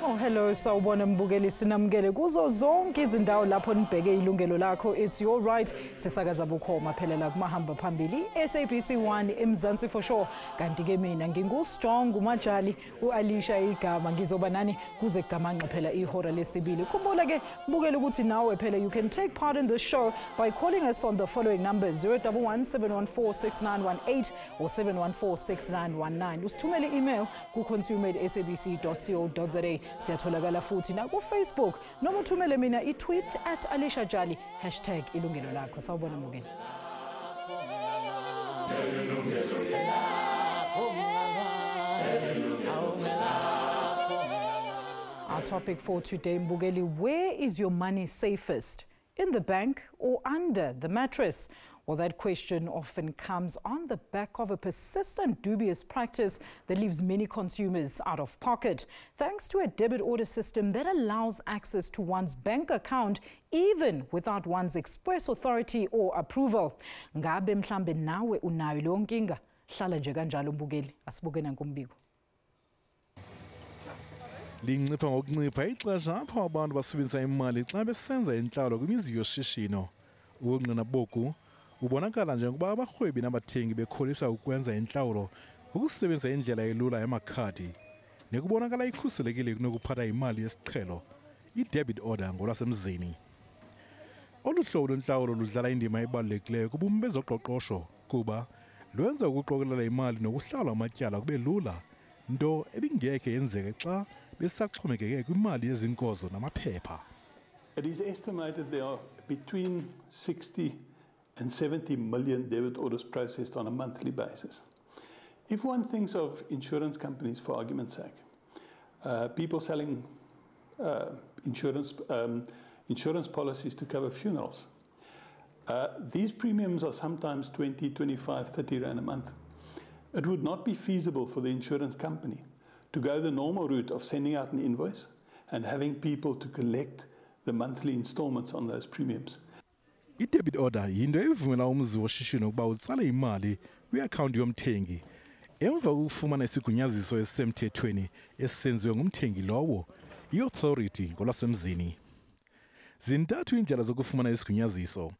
Oh, hello, sawubona mbukeli sinamukele kuzo zonke izindawo lapho nibheke ilungelo lakho. It's your right. Sisakaza bukhoma phela la kumahamba phambili SABC 1 eMzansi for sure. Kanti ke mina nginguStrong uMajali uAlisha igama ngizoba nani kuze kugamanxe phela ihora lesibili. Khumbula ke mbukeli ukuthi nawe phela you can take part in the show by calling us on the following numbers 011 714 6918 or 714 6919. Usithumele email ku consumer@sabc.co.za. Siyatholakala futhi na ku Facebook noma uthumele mina i-tweet @alishajali #ilungelo lakho. Sawubona mbukeli. Our topic for today, mbukeli, where is your money safest? In the bank or under the mattress? Well, that question often comes on the back of a persistent dubious practice that leaves many consumers out of pocket, thanks to a debit order system that allows access to one's bank account even without one's express authority or approval. Ngabe mhlambe nawe unayo leyo nkinga? Hlala nje kanjalo mbukeli, asibuke nankumbiko. Lincipha ngokuncipha ixesha apho abantu basebenzisa imali xa besenza inhlawulo kwimizi yoshishino. Ubungqina boku ubonakala njengoba abarhwebi nabathengi bekholisa ukwenza inhlawulo ukusebenzisa indlela elula yamakhadi nekubonakala ikhuselekile kunokuphatha imali yesiqhelo i-debit order ngolwasemzini. Olu hlobo lwenhlawulo ludlala indima ebalulekileyo kubume bezoqoqosho kuba lwenza ukuqokelela imali nokuhlawula amatyala kube lula, nto ebingekhe yenzeke xa besaxhomekeke kwimali yezinkozo namaphepha. It is estimated there are between 60 and 70 million debit orders processed on a monthly basis. If one thinks of insurance companies, for argument's sake, people selling insurance policies to cover funerals, these premiums are sometimes 20, 25, 30 rand a month. It would not be feasible for the insurance company to go the normal route of sending out an invoice and having people to collect the monthly installments on those premiums. I-debit order yinto evumela umzi woshishino ukuba utsale imali kwi-akhawunti yomthengi emva kokufumana isigunyaziso esisemthethweni esisenziwe ngumthengi lowo, i-authority ngolwasemzini. Zintathu iindlela zokufumana isigunyaziso.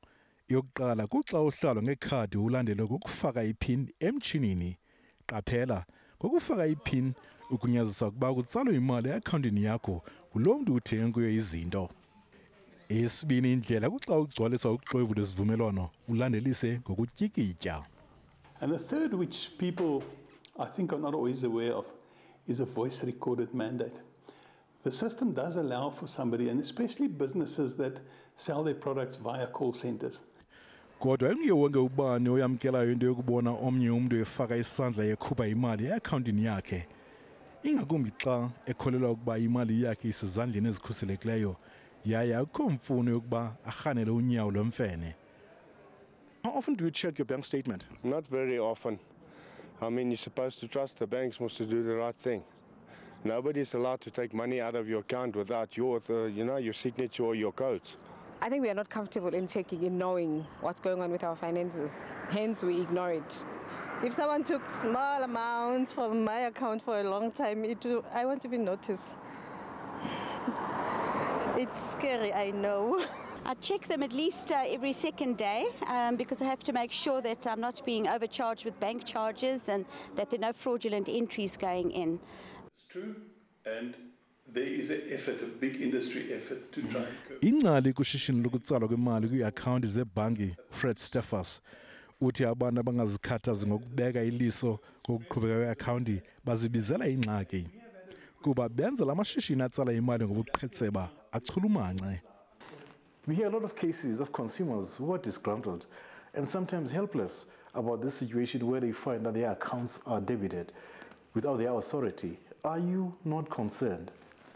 Yokuqala kuxa uhlawula ngekhadi ulandele ngokufaka ipin emtshinini. Qaphela, ngokufaka ipin ugunyazisa ukuba kutsalwe imali e-akhawuntini yakho kuloo mntu uthenge kuyo izinto. Esibini indlela kuxa ugcwalisa uxwebhu lwesivumelwano ulandelise ngokutyikitya. And the third, which people I think are not always aware of, is a voice recorded mandate. The system does allow for somebody, and especially businesses that sell their products via call centers. Kodwa engiye wonke ubani oyamkelayo into yokubona omnye umuntu efaka isandla yekhupha imali e-akhawuntini yakhe, ingakumbi xa ekholelwa ukuba imali yakhe isezandleni ezikhuselekileyo yaye akukho mfuno yokuba arhanele unyawo lwemfene. How often do you check your bank statement? Not very often. I mean, you're supposed to trust the banks must do the right thing. Nobody's allowed to take money out of your account without your signature or your codes. I think we are not comfortable in checking and knowing what's going on with our finances. Hence, we ignore it. If someone took small amounts from my account for a long time, I won't even notice. It's scary, I know. I check them at least every second day because I have to make sure that I'm not being overcharged with bank charges and that there are no fraudulent entries going in. It's true, and there is an effort, a big industry effort to try and curb. Ingcali kushishino lokutsalwa kwemali kwi-akhawunti zebhanki Fred Steffers uthi abantu abangazikhathazi ngokubeka iliso kokuqhubeka kwe-akhawunti bazibizela ingxaki kuba benza la mashishini atsala imali ngobuqhetseba achulumance. We hear a lot of cases of consumers who are disgruntled and sometimes helpless about this situation where they find that their accounts are debited without their authority. Are you not concerned?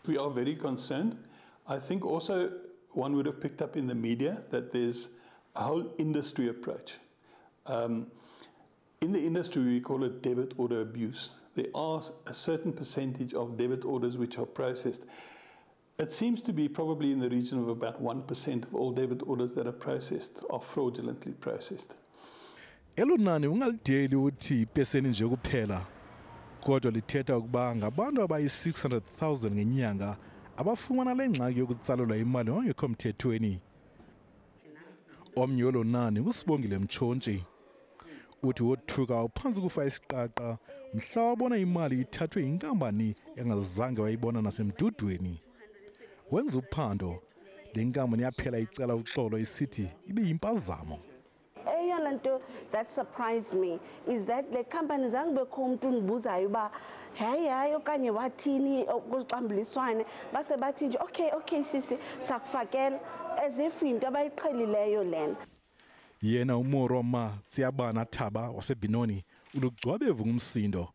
We are very concerned. I think also one would have picked up in the media that there's a whole industry approach. In the industry, we call it debit order abuse. There are a certain percentage of debit orders which are processed. It seems to be probably in the region of about 1% of all debit orders that are processed are fraudulently processed. Elonani ungalideli uthi ipeseni nje kuphela kodwa lithetha ukuba ngabantu abayi-600,000 ngenyanga abafumana le ngxaki yokutsalelwa imali ngokungekho mthethweni. Omnye wolonani uSibongile Mtshontshe uthi wothuka uphansi kufa isiqaqa mhla wabona imali ithathwe yinkampani engazange wayibona nasemdudweni. Wenza uphando le nkampani yaphela icela uxolo isithi ibe yimpazamo. Eyona nto that surprised me is that the company zange bekho umuntu undibuzayo uba hayi okanye wathini kuxambuliswane base bathi nje okay sisi sakufakela as if into abayiqhelileyo lena. Yena uMoroma Tsiyabana Thaba waseBinoni ulugcwabevu ngumsindo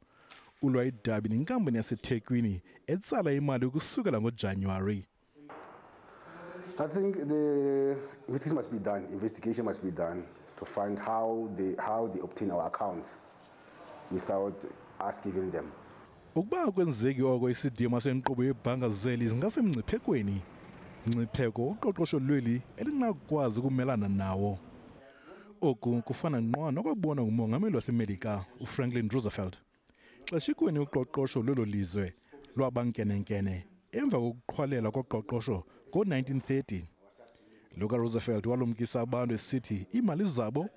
ulwa idabi nenkampani yaseThekwini etsala imali ukusukela ngoJanuary. I think the investigation must be done to find how they obtain our accounts without us giving them. Ukuba kwenzeki oko isidima senkqubo yebhanka zeli zingasemngciphekweni mngcipheko uqoqosho lweli elingakwazi ukumelana nawo. Oku kufana ngqwa nokwabona ngumongameli waseMelika uFranklin Roosevelt xeshikweni uqoqosho lolo lizwe lwabankenenkene emva kokuqhwalela koqoqosho ngo-1930. Luka Roosevelt walumkisa abantu esithi imali zabo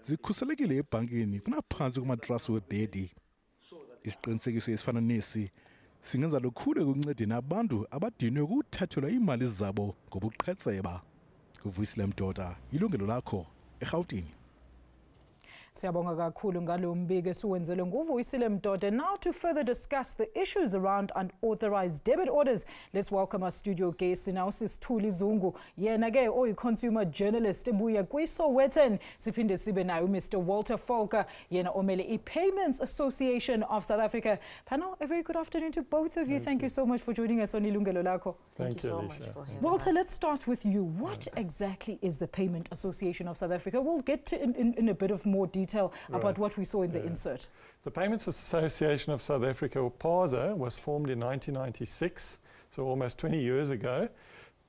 zikhuselekile ebhankini kunaphantsi kumatrasi webhedi. Isiqinisekiso esifana nesi singenza lukhulu ekuncedeni abantu abadinwe ukuthathelwa imali zabo ngobuqhetseba. Kuvuyisile Mdoda, Yilungelo Lakho, eGauteng. Siyabonga kakhulu ngalo mbiko esiwenzele nguVuyisile Mdoda. Now to further discuss the issues around unauthorized debit orders, let's welcome our studio guest now Sisithuli Zungu. Yena ke oyi-consumer journalist ebuya kwiSowetan. Siphinde sibe nayo Mr. Walter Volker, yena omele i-Payments Association of South Africa. Panel, a very good afternoon to both of you. Thank you so much for joining us on Yilungelo Lakho. Thank you so much for having us. Walter, let's start with you. What exactly is the Payment Association of South Africa? We'll get to in a bit of more detail about what we saw in the insert. The Payments Association of South Africa, or PASA, was formed in 1996, so almost 20 years ago,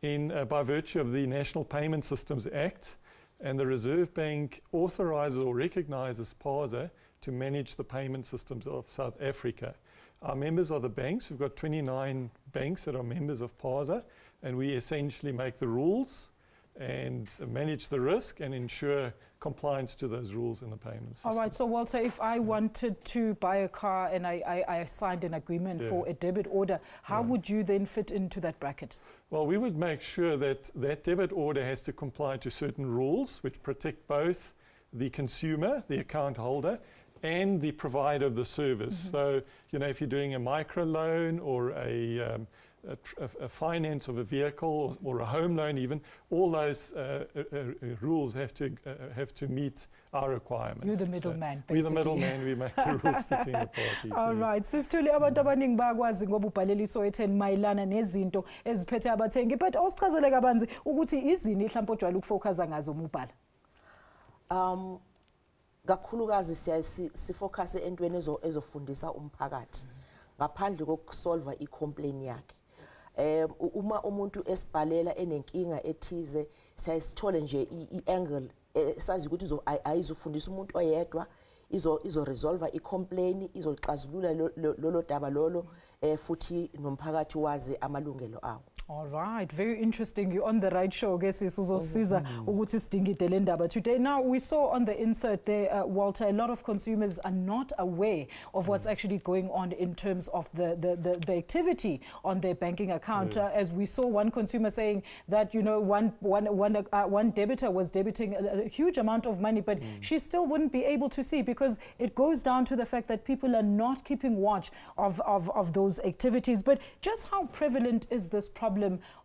by virtue of the National Payment Systems Act, and the Reserve Bank authorizes or recognizes PASA to manage the payment systems of South Africa. Our members are the banks. We've got 29 banks that are members of PASA, and we essentially make the rules and manage the risk and ensure compliance to those rules in the payment system. All right, so Walter, if I wanted to buy a car and I signed an agreement for a debit order, how would you then fit into that bracket? Well, we would make sure that that debit order has to comply to certain rules which protect both the consumer, the account holder, and the provider of the service. So, you know, if you're doing a micro loan or a finance of a vehicle or a home loan even, all those rules have to meet our requirements. You're the middleman, basically. We're the middleman, we make the rules between the parties. All right, Sisithuli, abantu abaningi bakwazi ngoba ubhalele iSowetan mayelana nezinto eziphethe abathengi, but awusichazele kabanzi ukuthi izini mhlawumbe ojwayele ukufocusa ngazo umubhala. Kakhulukazi sifocus entweni ezofundisa umphakathi ngaphandle kokusolva i-complaint yakhe. Uma umuntu esibhalela enenkinga ethize siyasithole nje i-angle sazi ukuthi ayizofundisa umuntu oyedwa izo resolve i-complaint izoxazulula lolo daba lolo futhi nomphakathi wazi amalungelo awo. All right, very interesting. You're on the right show. Guess this was Siza ukuthi sidingide le ndaba today. Now we saw on the insert there, Walter, a lot of consumers are not aware of what's actually going on in terms of the activity on their banking account. As we saw one consumer saying that, you know, one debitor was debiting a huge amount of money, but she still wouldn't be able to see because it goes down to the fact that people are not keeping watch of those activities. But just how prevalent is this problem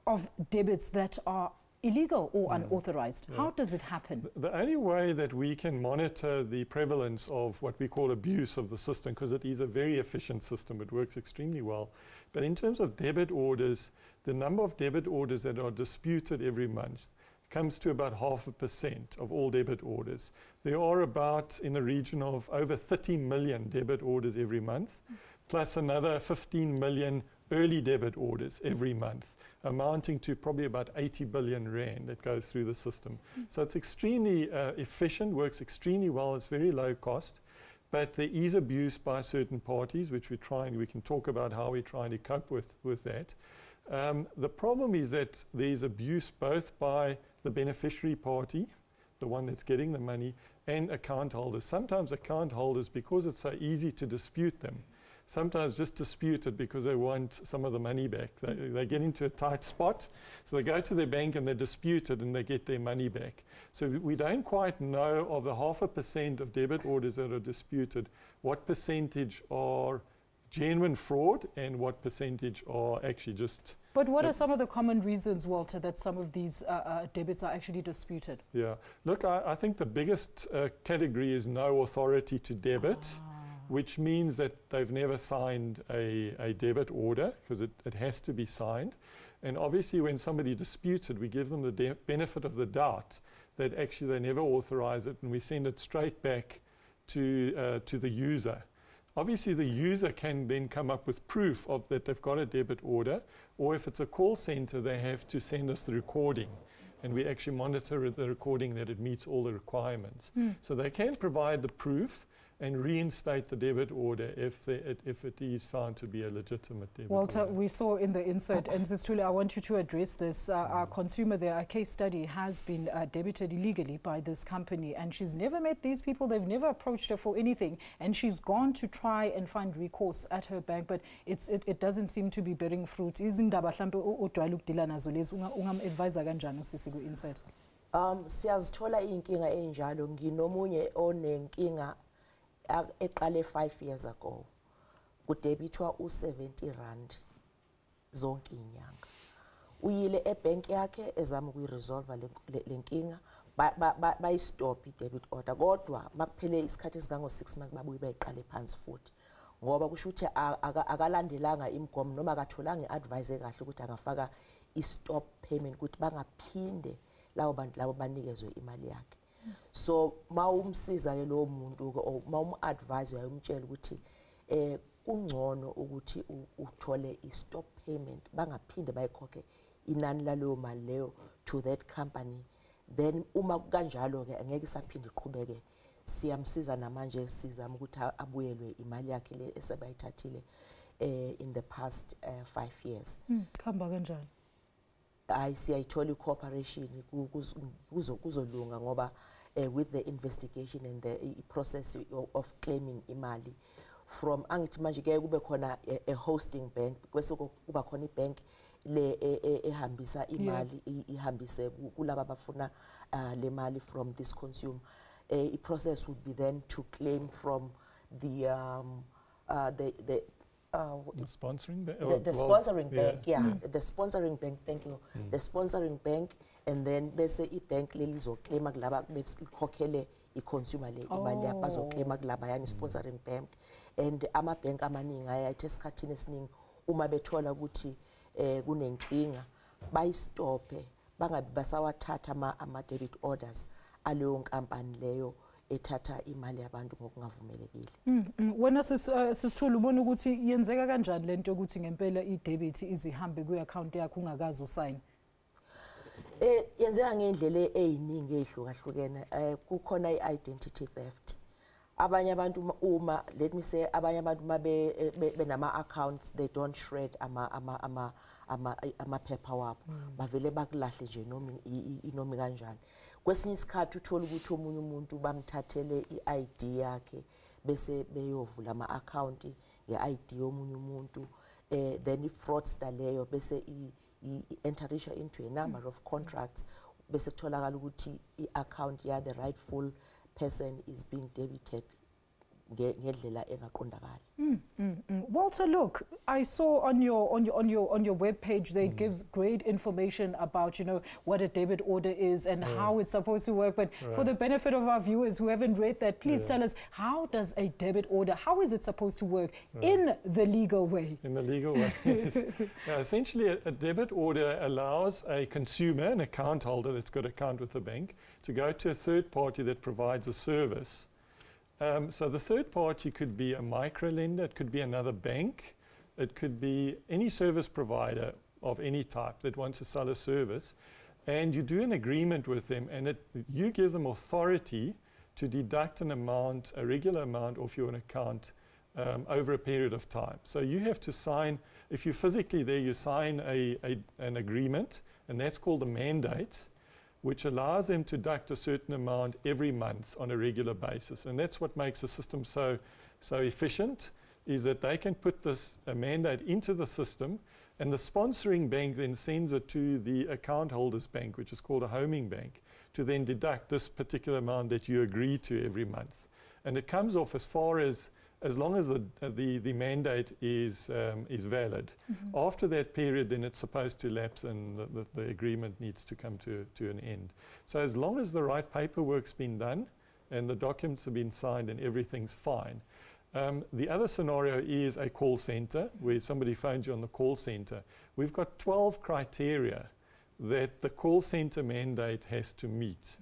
of debits that are illegal or unauthorized? How does it happen? The only way that we can monitor the prevalence of what we call abuse of the system, because it is a very efficient system, it works extremely well. But in terms of debit orders, the number of debit orders that are disputed every month comes to about 0.5% of all debit orders. There are about in the region of over 30 million debit orders every month, plus another 15 million early debit orders every month, amounting to probably about 80 billion rand that goes through the system. So it's extremely efficient, works extremely well, it's very low cost, but there is abuse by certain parties, which we can talk about how we're trying to cope with that. The problem is that there's abuse both by the beneficiary party, the one that's getting the money, and account holders. Sometimes account holders, because it's so easy to dispute them, sometimes just dispute it because they want some of the money back. They get into a tight spot, so they go to their bank and they dispute it and they get their money back. So we don't quite know of the 0.5% of debit orders that are disputed, what percentage are genuine fraud and what percentage are actually just... But what are some of the common reasons, Walter, that some of these debits are actually disputed? Yeah, look, I think the biggest category is no authority to debit, which means that they've never signed a debit order, because it has to be signed. And obviously when somebody disputes it, we give them the benefit of the doubt that actually they never authorize it, and we send it straight back to the user. Obviously the user can then come up with proof of that they've got a debit order, or if it's a call center, they have to send us the recording, and we actually monitor the recording that it meets all the requirements. So they can provide the proof and reinstate the debit order if it is found to be a legitimate debit Walter, order. we saw in the insert, and Tuli, I want you to address this. Our consumer there, a case study, has been debited illegally by this company, and she's never met these people, they've never approached her for anything, and she's gone to try and find recourse at her bank, but it doesn't seem to be bearing fruit. Izindaba mhlambe odwayela ukudila nazo lezi, ungam-advisa kanjani usisi ku-insert? Siyazithola inkinga enjalo. Nginomunye onenkinga eqale 5 years ago, kudebithwa u-70 rand zonke inyanga. Uyile ebank yakhe ezama ukuyiresolve le nkinga, bayistop i-debit order, kodwa makuphele isikhathi esingango-6 months babuye bayiqale phansi futhi, ngoba kusho ukuthi akalandelanga imigomo noma akatholanga i-advice kahle ukuthi angafaka i-stop payment ukuthi bangaphinde labo bantu labo banikezwe imali yakhe. So mawumsiza ke lo muntu o mawum-advise uyamtshela ukuthi kungcono ukuthi uthole i-stop payment, bangaphinde bayikhokhe inani laleyo mali leyo to that company. Then uma kanjalo ke angeke isaphinde iqhubeke, siyamsiza namanje sizama ukuthi abuyelwe imali yakhe le esebayithathile in the past 5 years. Khamba kanjani? Hayi, siyayithola i-cooperation kuzolunga ngoba with the investigation and the process of claiming imali from angithi manje ke kube khona a hosting bank, bese kuba khona ibank le ehambisa imali ihambise kulabo abafuna le mali from this consumer. A process would be then to claim from the sponsoring bank? The sponsoring bank, the sponsoring bank, thank you. The sponsoring bank, and then bese i-bank leli lizoklema kulaba ikhokhele i-consumer le imali yakhe bazoklema kulaba yani sponsoring bank. And ama-bank amaningi ayathi esikhathini esiningi uma bethola ukuthi kunenkinga bayistophe, bangabi basawathatha ama-debit orders aleyo nkampani leyo ethatha imali yabantu ngokungavumelekile. Wena sisithula ubona ukuthi yenzeka kanjani lento yokuthi ngempela i-debit izihambe kwi-account yakho ungakazi usayini? Yenzeka ngendlela eziningi ezihlukahlukene. Kukhona i-identity theft. Abanye abantu uma, let me say, abanye abantu benama accounts, they don't shred amaphepha wabo, bavele bakulahle nje noma kanjani. Kwesinye isikhathi uthola ukuthi omunye umuntu bamthathele i-ID yakhe bese beyovula ama-account nge-ID yomunye umuntu, then i-fraudster leyo bese i-enterisha into a number of contracts bese kutholakala ukuthi i-account ya the rightful person is being debited ngedlela engaqondakali. Walter, look, I saw on your web page that it gives great information about, you know, what a debit order is and how it's supposed to work. But for the benefit of our viewers who haven't read that, please tell us, how does a debit order, how is it supposed to work in the legal way? In the legal way, yes. Essentially, a debit order allows a consumer, an account holder that's got an account with the bank, to go to a third party that provides a service. So the third party could be a micro lender, it could be another bank, it could be any service provider of any type that wants to sell a service, and you do an agreement with them, and you give them authority to deduct an amount, a regular amount off your account over a period of time. So you have to sign, if you're physically there, you sign an agreement, and that's called a mandate, which allows them to deduct a certain amount every month on a regular basis. And that's what makes the system so efficient, is that they can put this mandate into the system, and the sponsoring bank then sends it to the account holder's bank, which is called a homing bank, to then deduct this particular amount that you agree to every month. And it comes off as long as the mandate is valid. After that period, then it's supposed to lapse and the agreement needs to come to an end. So as long as the right paperwork's been done and the documents have been signed and everything's fine. The other scenario is a call center, where somebody phones you on the call center. We've got 12 criteria that the call center mandate has to meet.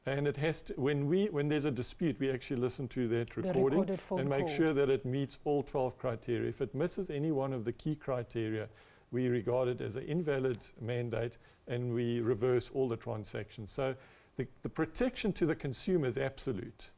And it has to, when there's a dispute, we actually listen to that recording and make sure that it meets all 12 criteria. If it misses any one of the key criteria, we regard it as an invalid mandate and we reverse all the transactions. So the protection to the consumer is absolute.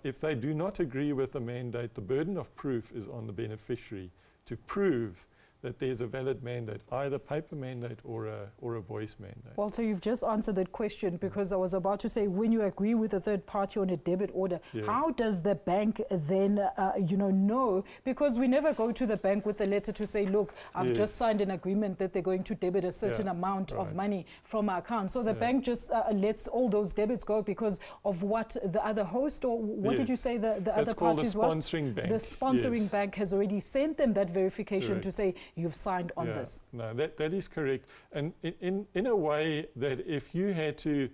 If they do not agree with the mandate, the burden of proof is on the beneficiary to prove that there's a valid mandate, either paper mandate or a voice mandate. Walter, you've just answered that question, because I was about to say, when you agree with a third party on a debit order, how does the bank then, know? Because we never go to the bank with a letter to say, look, I've just signed an agreement that they're going to debit a certain amount of money from our account. So the bank just lets all those debits go because of what the other host, or what did you say the other parties was? That's called the sponsoring bank. The sponsoring bank has already sent them that verification to say, you've signed on this. No, that is correct. And in a way that if you had to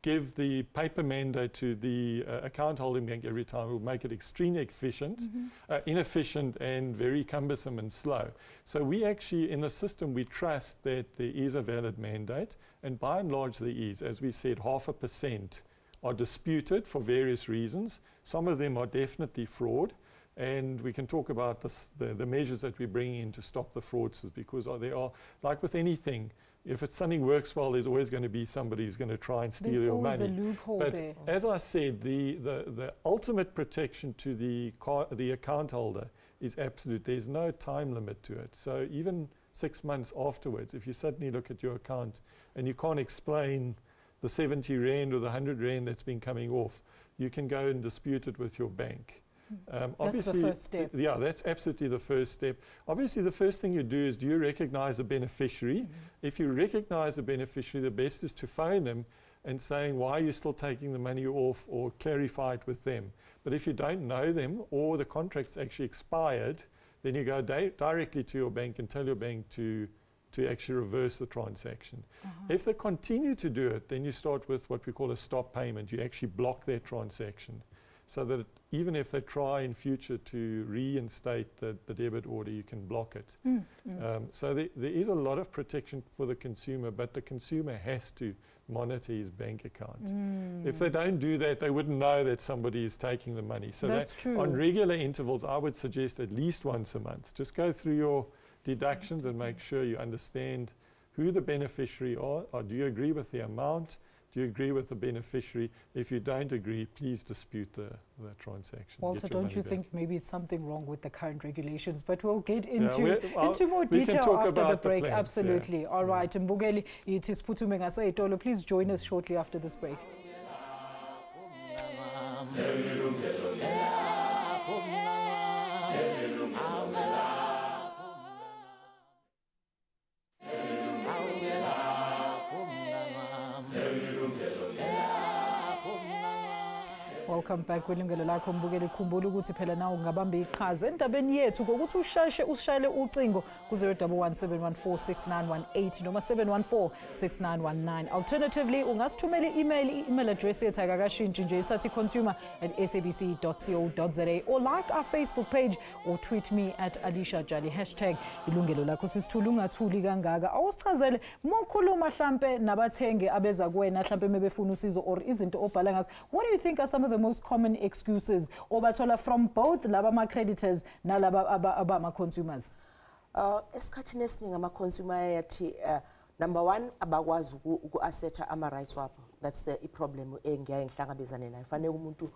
give the paper mandate to the account holding bank every time, it would make it extremely inefficient and very cumbersome and slow. So we actually, in the system, we trust that there is a valid mandate, and by and large there is. As we said, 0.5% are disputed for various reasons. Some of them are definitely fraud. And we can talk about the measures that we bring in to stop the fraudsters, because they are, like with anything, if something works well, there's always going to be somebody who's going to try and steal your money. There's always a loophole there. As I said, the ultimate protection to the account holder is absolute. There's no time limit to it. So even 6 months afterwards, if you suddenly look at your account and you can't explain the 70 Rand or the 100 Rand that's been coming off, you can go and dispute it with your bank. That's the first step. Yeah, that's absolutely the first step. Obviously, the first thing you do is, do you recognize a beneficiary? If you recognize a beneficiary, the best is to phone them and saying, why are you still taking the money off, or clarify it with them. But if you don't know them, or the contract's actually expired, then you go directly to your bank and tell your bank to actually reverse the transaction. If they continue to do it, then you start with what we call a stop payment. You actually block their transaction, so that even if they try in future to reinstate the debit order, you can block it. So there is a lot of protection for the consumer, but the consumer has to monitor his bank account. If they don't do that, they wouldn't know that somebody is taking the money. So that's true. On regular intervals, I would suggest at least once a month. Just go through your deductions and make sure you understand who the beneficiary are, or do you agree with the amount? Do you agree with the beneficiary? If you don't agree, please dispute the transaction. Walter, don't you think maybe it's something wrong with the current regulations? But we'll get into more detail after the break. Absolutely. All right. Mbugeli, it is Putume Ngasaitolo. Please join us shortly after this break. Welcome back kwilungelo lakho mbukeli, khumbula ukuthi phela nawe ungabamba iqhaza endabeni yethu ngokuthi usishayele ucingo ku 011-714-6918 noma 714-6919. Alternatively ungasithumela i-email address yethu akakashintshi nje isathi consumer@sabc.co.za or like our Facebook page or tweet me @alishajali #ilungelo lakho. Sisithula ungathuli kangaka, awusichazele mokhuluma mhlambe nabathengi abeza kuwena mhlambe mebefuna usizo or izinto obhala ngazo. What do you think are some of the most common excuses obathola from both laba ama-creditors nalaba abama-consumers? Esikhathini esiningi ama-consumer yathi number one abakwazi uku-assetha ama-rights wabo. That's the problem engiyaye ngihlangabezane nayo. Fanele umuntu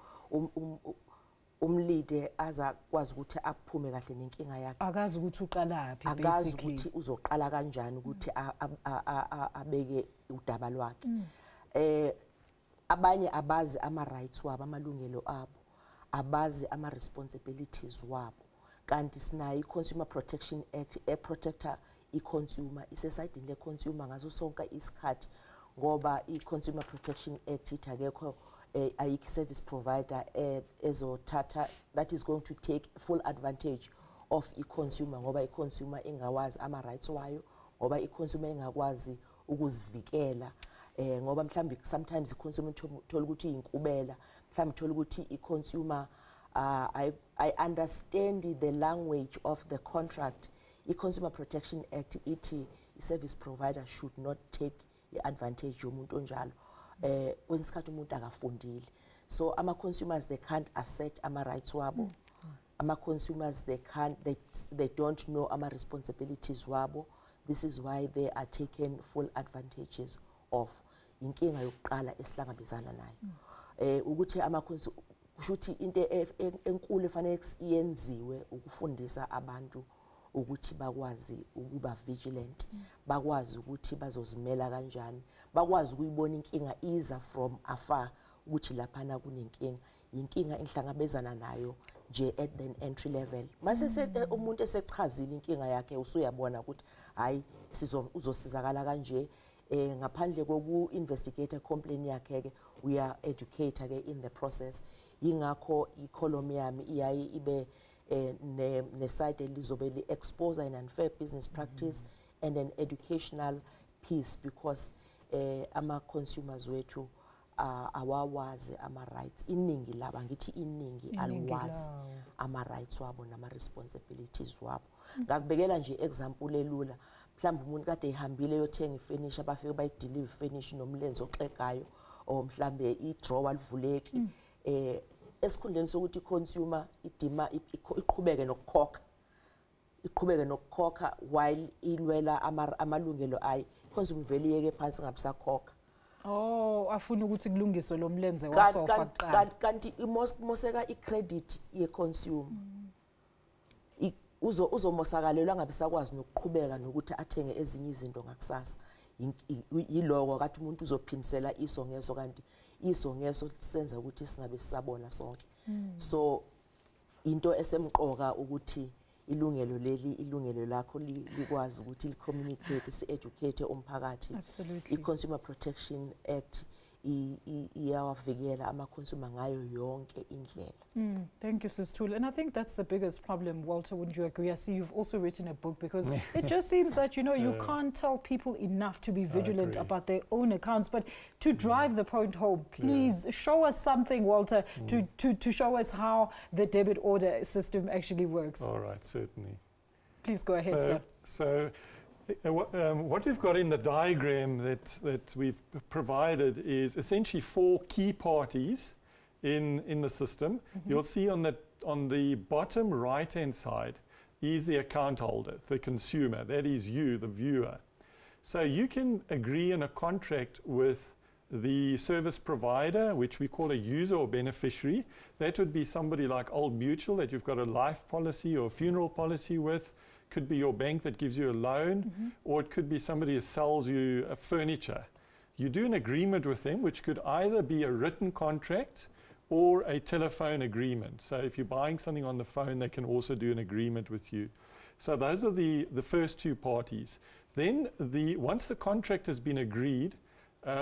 umlide azakwazi ukuthi aphume kahle nenkinga yakhe. Akazi ukuthi uqalaphi basically. Akazi ukuthi uzoqala kanjani ukuthi abeke udaba lwakhe. Abanye abazi ama-rights wabo, amalungelo abo, abazi ama-responsibilities wabo. Kanti sinayo i-Consumer Protection Act eprotecta i-consumer, isesayidini le-consumer ngaso sonke isikhathi, ngoba i-Consumer Protection Act ithi akekho ayikho service provider ezothatha that is going to take full advantage of i-consumer, ngoba i-consumer ingawazi ama-rights wayo, ngoba i-consumer ingakwazi ukuzivikela. Ngoba mhlambi sometimes i-consumer thola ukuthi inkubela, mhlambi thola ukuthi i-consumer I understand the language of the contract. I-Consumer Protection Act ithi i-service provider should not take advantage yomuntu onjalo. Kwesikhathi umuntu akafundile. So ama-consumers they can't assert ama-rights wabo. Ama-consumers they don't know ama-responsibilities wabo. This is why they are taken full advantages of. Inkinga yokuqala esihlangabezana nayo. Ukuthi kushuthi into enkulu efanele iyenziwe ukufundisa abantu ukuthi bakwazi ukuba vigilant, bakwazi ukuthi bazozimela kanjani, bakwazi ukuyibona inkinga iza from afar ukuthi laphana kunenkinga. Inkinga enhlangabezana nayo nje at the entry level. Mase umuntu esechazile inkinga yakhe usuyabona ukuthi hayi uzosizakala kanje. Ngaphandle koku-investigate complaint yakhe ke uya educate ke in the process. Yingakho i-column yami iyaye ibe ne-side elizobe li-expose an unfair business practice and an educational piece, because ama-consumers wethu awawazi ama-rights. Iningi laba ngithi iningi aliwazi ama-rights wabo nama-responsibilities wabo. Ngakubekela nje example elula. Mhlawumbe umuntu kade ehambile yothenga ifinish, abafike bayideliver finish nomlenze oxegayo, or mhlawumbe i-drawer livuleki. Esikhundleni sokuthi i-consumer idima iqhubeke nokukhokha while ilwela amalungelo ayi, i-consumer vele iyeke phansi ngabisakhokha. Afuna ukuthi kulungiswe lo mlenze wasofa kuqala. Kanti moseka i-credit ye-consumer. Uzomosakalelwa ngabisakwazi nokuqhubeka nokuthi athenge ezinye izinto ngakusasa. Yiloko kathi umuntu uzophindisela iso ngeso, kanti iso ngeso senza ukuthi singabe sisabona sonke. So into esemqoka ukuthi ilungelo lakho likwazi ukuthi li-communicate, si-educate umphakathi. I-Consumer Protection Act iyawavikela ama-consumer ngayo yonke indlela. Thank you, Sis Thula. And I think that's the biggest problem, Walter, wouldn't you agree? I see you've also written a book, because it just seems that, you can't tell people enough to be vigilant about their own accounts. But to drive the point home, please show us something, Walter, to show us how the debit order system actually works. All right, certainly. Please go ahead, sir. So what we've got in the diagram that we've provided is essentially 4 key parties in the system. You'll see on the bottom right-hand side is the account holder, the consumer. That is you, the viewer. So you can agree on a contract with the service provider, which we call a user or beneficiary. That would be somebody like Old Mutual that you've got a life policy or funeral policy with. Could be your bank that gives you a loan, or it could be somebody that sells you a furniture. You do an agreement with them, which could either be a written contract or a telephone agreement. So if you're buying something on the phone, they can also do an agreement with you. So those are the first 2 parties. Then once the contract has been agreed,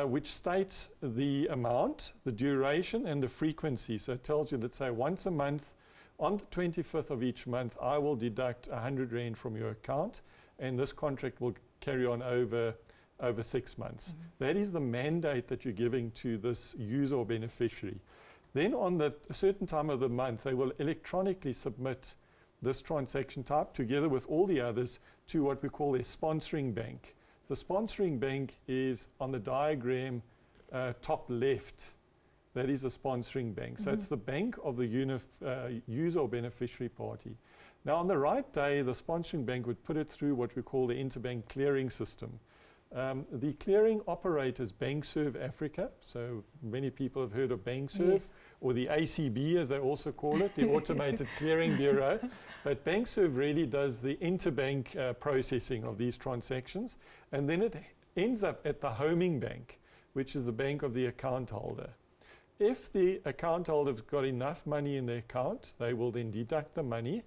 which states the amount, the duration, and the frequency. So it tells you, let's say, once a month, on the 25th of each month, I will deduct 100 Rand from your account, and this contract will carry on over 6 months. That is the mandate that you're giving to this user or beneficiary. Then on a certain time of the month, they will electronically submit this transaction type together with all the others to what we call their sponsoring bank. The sponsoring bank is on the diagram top left. That is a sponsoring bank. So it's the bank of the user or beneficiary party. Now on the right day, the sponsoring bank would put it through what we call the interbank clearing system. The clearing operator is BankServe Africa. So many people have heard of BankServe, yes, or the ACB as they also call it, the Automated Clearing Bureau. But BankServe really does the interbank processing of these transactions. And then it ends up at the homing bank, which is the bank of the account holder. If the account holder has got enough money in their account, they will then deduct the money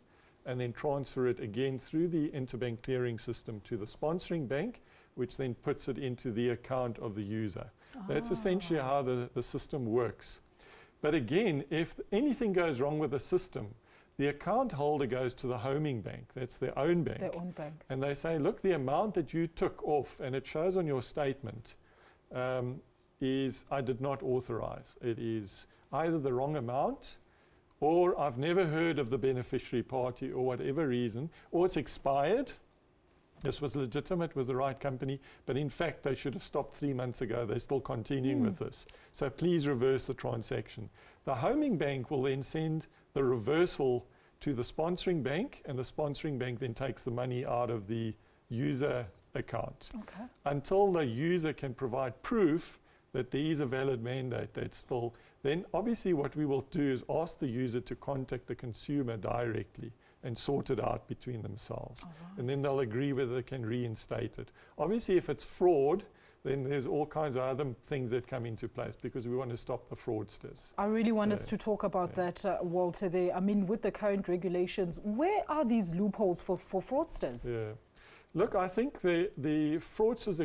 and then transfer it again through the interbank clearing system to the sponsoring bank, which then puts it into the account of the user. That's essentially how the system works. But again, if anything goes wrong with the system, the account holder goes to the homing bank. That's their own bank. Their own bank. And they say, look, the amount that you took off, and it shows on your statement, is I did not authorize. It is either the wrong amount, or I've never heard of the beneficiary party, or whatever reason, or it's expired. This was legitimate, was the right company, but in fact they should have stopped 3 months ago. They're still continuing with this. So please reverse the transaction. The homing bank will then send the reversal to the sponsoring bank, and the sponsoring bank then takes the money out of the user account. Until the user can provide proof that there is a valid mandate that's still, then obviously what we will do is ask the user to contact the consumer directly and sort it out between themselves. And then they'll agree whether they can reinstate it. Obviously, if it's fraud, then there's all kinds of other things that come into place because we want to stop the fraudsters. I really want us to talk about that, Walter, there. I mean, with the current regulations, where are these loopholes for fraudsters? Yeah. Look, I think the fraudsters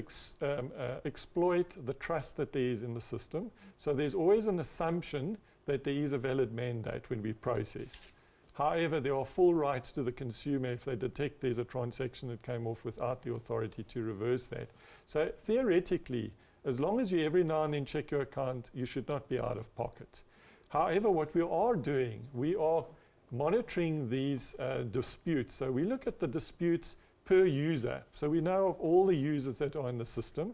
exploit the trust that there is in the system. So there's always an assumption that there is a valid mandate when we process. However, there are full rights to the consumer if they detect there's a transaction that came off without the authority to reverse that. So theoretically, as long as you every now and then check your account, you should not be out of pocket. However, what we are doing, we are monitoring these disputes. So we look at the disputes per user. So we know of all the users that are in the system.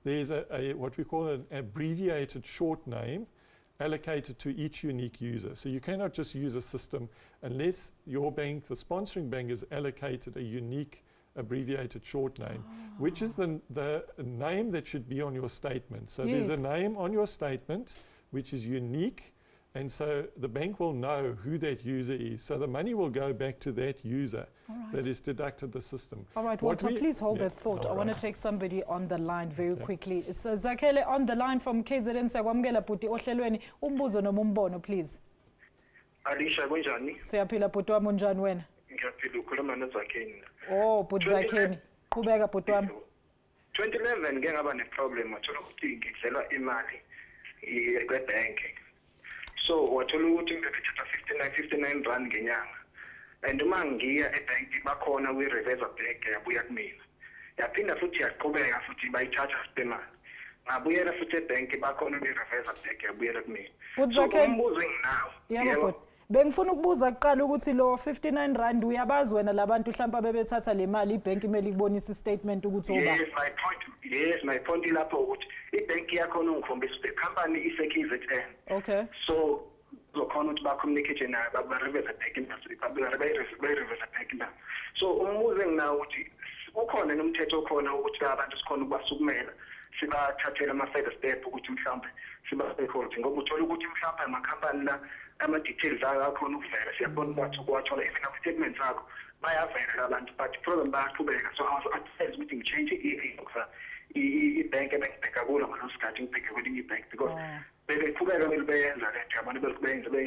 There's what we call an abbreviated short name allocated to each unique user. So you cannot just use a system unless your bank, the sponsoring bank, has allocated a unique abbreviated short name, which is the name that should be on your statement. So there's a name on your statement which is unique, and so the bank will know who that user is. So the money will go back to that user that is deducted the system. All right, Walter, please hold that thought. I want to take somebody on the line very quickly. So Zakhele on the line from KZN. Sakwamukela bhuti ohlelweni umbuzo noma umbono, please. Alisha kunjani? Siyaphila bhuti wami, unjani wena? Ngiyaphila, ukhuluma noZakheni. Oh, bhuti Zakheni. Qhubeka bhuti wami. 2011 ngeke ngaba ne-problem, wathola ukuthi ngidlelwa imali kwebank. So wathola ukuthi ngibethatha 59 rand ngenyanga. And uma ngiya ebank bakhona kwi-reverse bank yabuya kumina. Yaphinda futhi yaqhubeka futhi bayithatha imali. Ngabuyela futhi ebank bakhona kwi-reverse bank yabuyela kumina. So umbuzo enginawo. Yebo. Bengifuna ukubuza kuqala ukuthi lo 59 rand uyabazi wena labantu mhlawumbe bebethatha le mali ibank imeli kubonisa istatement ukuthi uba. Yes, my point ilapho ukuthi ibank yakho ungikhombisa ukuthi company ise-KZN. Okay. So lokhona ukuthi ba-communicate nayo ba-reverse bank na. So umbuzo enginawo ukuthi ukhona nomthetho okhona ukuthi abantu sikhona ukubasukumela sibathathela ama-further step ukuthi mhlawumbe siba-stakehold ngoba uthola ukuthi mhlawumbe amakhampani la ama-details akhona ukuvela siyabona ukuthi kuwathola even ama-statements akho bayavela abantu but problem bayaqhubeka. So I ukuthi ngichange i-bank ebengibheka kulo ngalo sikhathi ngibheke kwelinye i-bank because bebeqhubeka beyenza lento yabona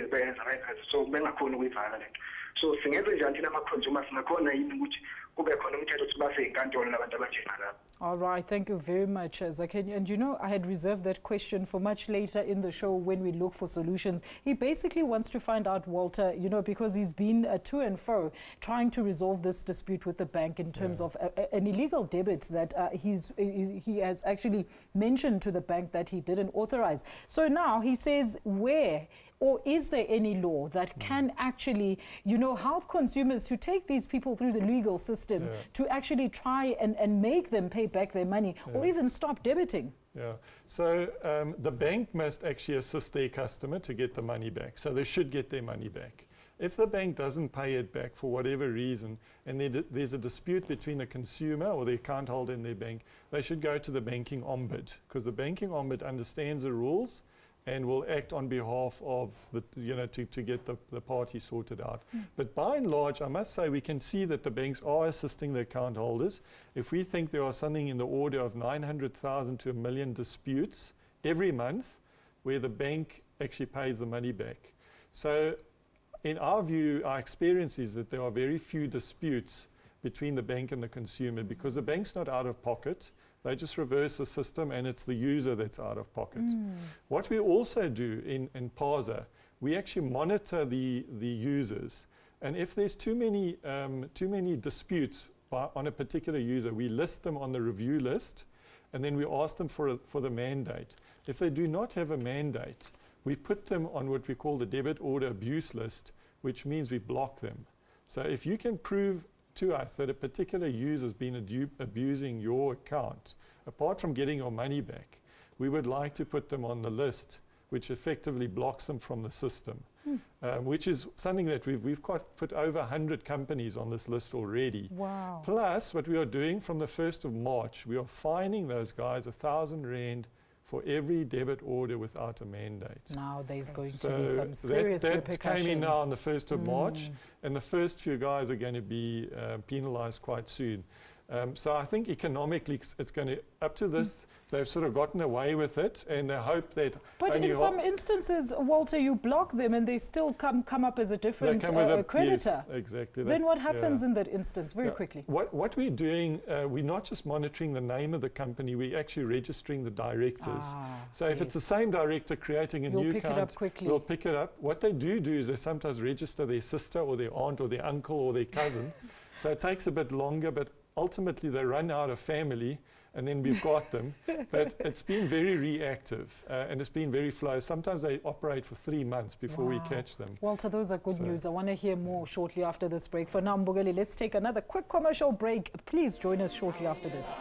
beyenza right. So bengakhona ukuyivala lento. So singenze njani thina ama-consumers singakhona yini ukuthi kube khona umthetho ukuthi base inkantolo labantu abanjengalabo. All right, thank you very much, Zakheni. And you know, I had reserved that question for much later in the show when we look for solutions. He basically wants to find out, Walter, you know, because he's been to and fro trying to resolve this dispute with the bank in terms of an illegal debit that he has actually mentioned to the bank that he didn't authorize. So now he says, where or is there any law that can actually, you know, help consumers to take these people through the legal system to actually try and make them pay back their money or even stop debiting? Yeah, so the bank must actually assist their customer to get the money back. So they should get their money back. If the bank doesn't pay it back for whatever reason, and there's a dispute between the consumer or the account holder in their bank, they should go to the banking ombud, because the banking ombud understands the rules and will act on behalf of the, you know, to get the party sorted out. But by and large, I must say, we can see that the banks are assisting the account holders. If we think there are something in the order of 900,000 to 1 million disputes every month where the bank actually pays the money back. So in our view, our experience is that there are very few disputes between the bank and the consumer, because the bank's not out of pocket. They just reverse the system, and it's the user that's out of pocket. What we also do in PASA, we actually monitor the users. And if there's too many disputes on a particular user, we list them on the review list, and then we ask them for the mandate. If they do not have a mandate, we put them on what we call the debit order abuse list, which means we block them. So if you can prove to us that a particular user has been abusing your account, apart from getting your money back, we would like to put them on the list, which effectively blocks them from the system, which is something that we've put over 100 companies on this list already. Wow. Plus, what we are doing from the 1st of March, we are fining those guys 1,000 Rand for every debit order without a mandate. Now there's going to be some serious repercussions. That came in now on the 1st of March, and the first few guys are going to be penalized quite soon. So I think economically it's going to, up to this, they've sort of gotten away with it, and they hope that... But in some instances, Walter, you block them and they still come up as a different creditor. Yes, exactly. Then what happens in that instance, very quickly? What we're doing, we're not just monitoring the name of the company, we're actually registering the directors. So if it's the same director creating a new account, we'll pick it up. What they do is they sometimes register their sister or their aunt or their uncle or their cousin. So it takes a bit longer, but ultimately they run out of family, and then we've got them. But it's been very reactive, and it's been very slow. Sometimes they operate for 3 months before we catch them. Walter, those are good news. I want to hear more shortly after this break. For now, Mbugeli, let's take another quick commercial break. Please join us shortly after this.